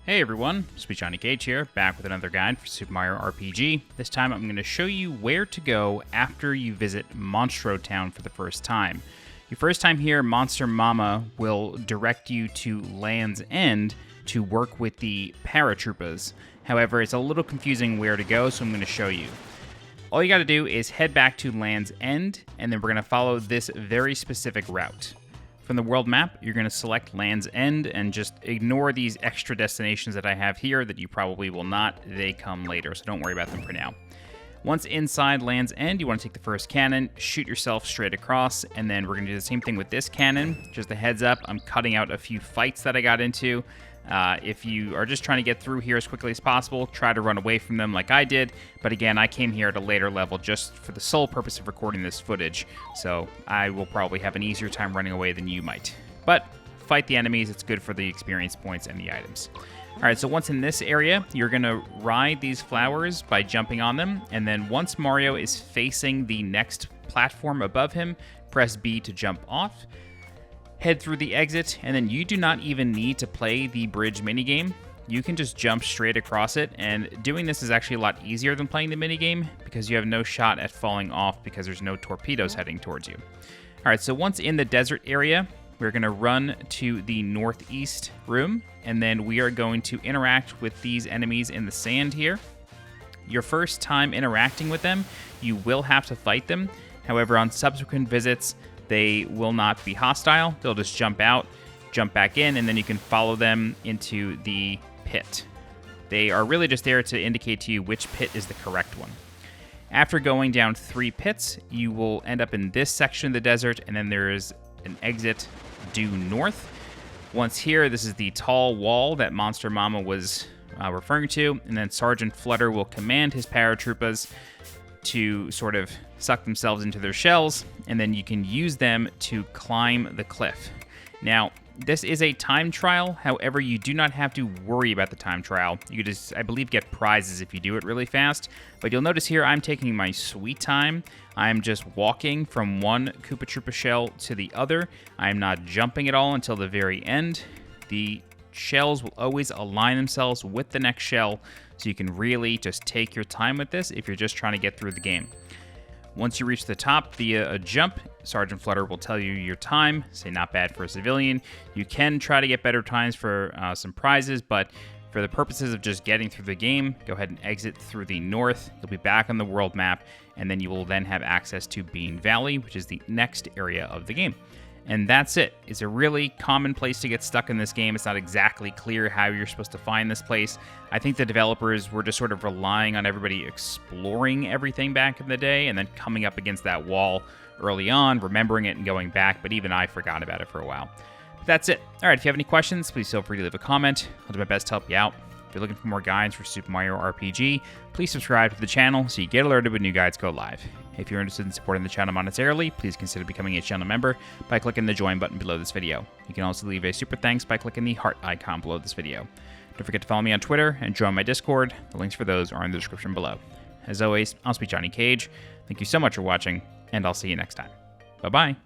Hey everyone, SweetJohnnyCage here, back with another guide for Super Mario RPG. This time I'm going to show you where to go after you visit Monstrotown for the first time. Your first time here, Monster Mama will direct you to Land's End to work with the paratroopers. However, it's a little confusing where to go, so I'm going to show you. All you got to do is head back to Land's End, and then we're going to follow this very specific route. From the world map, you're going to select Land's End and just ignore these extra destinations that I have here that you probably will not. They come later, so don't worry about them for now. Once inside Land's End, you want to take the first cannon, shoot yourself straight across, and then we're going to do the same thing with this cannon. Just a heads up, I'm cutting out a few fights that I got into. If you are just trying to get through here as quickly as possible, try to run away from them like I did. But again, I came here at a later level just for the sole purpose of recording this footage, so I will probably have an easier time running away than you might. But fight the enemies, it's good for the experience points and the items. Alright, so once in this area, you're going to ride these flowers by jumping on them, and then once Mario is facing the next platform above him, press B to jump off. Head through the exit, and then you do not even need to play the bridge minigame. You can just jump straight across it, and doing this is actually a lot easier than playing the minigame because you have no shot at falling off because there's no torpedoes heading towards you. Alright, so once in the desert area, we're going to run to the northeast room, and then we are going to interact with these enemies in the sand here. Your first time interacting with them, you will have to fight them. However, on subsequent visits, they will not be hostile. They'll just jump out, jump back in, and then you can follow them into the pit. They are really just there to indicate to you which pit is the correct one. After going down 3 pits, you will end up in this section of the desert, and then there is an exit due north. Once here, this is the tall wall that Monster Mama was referring to, and then Sergeant Flutter will command his paratroopers to sort of suck themselves into their shells, and then you can use them to climb the cliff. Now, this is a time trial, however, you do not have to worry about the time trial. You just, I believe, get prizes if you do it really fast, but you'll notice here I'm taking my sweet time. I'm just walking from one Koopa Troopa shell to the other. I'm not jumping at all until the very end. The shells will always align themselves with the next shell, so you can really just take your time with this if you're just trying to get through the game. Once you reach the top via a jump, Sergeant Flutter will tell you your time. Say not bad for a civilian. You can try to get better times for some prizes, but for the purposes of just getting through the game, go ahead and exit through the north. You'll be back on the world map, and then you will then have access to Bean Valley, which is the next area of the game. And that's it. It's a really common place to get stuck in this game. It's not exactly clear how you're supposed to find this place. I think the developers were just sort of relying on everybody exploring everything back in the day and then coming up against that wall early on, remembering it and going back, but even I forgot about it for a while. But that's it. All right, if you have any questions, please feel free to leave a comment. I'll do my best to help you out. If you're looking for more guides for Super Mario RPG, please subscribe to the channel so you get alerted when new guides go live. If you're interested in supporting the channel monetarily, please consider becoming a channel member by clicking the join button below this video. You can also leave a super thanks by clicking the heart icon below this video. Don't forget to follow me on Twitter and join my Discord. The links for those are in the description below. As always, I'm SweetJohnnyCage. Thank you so much for watching, and I'll see you next time. Bye-bye.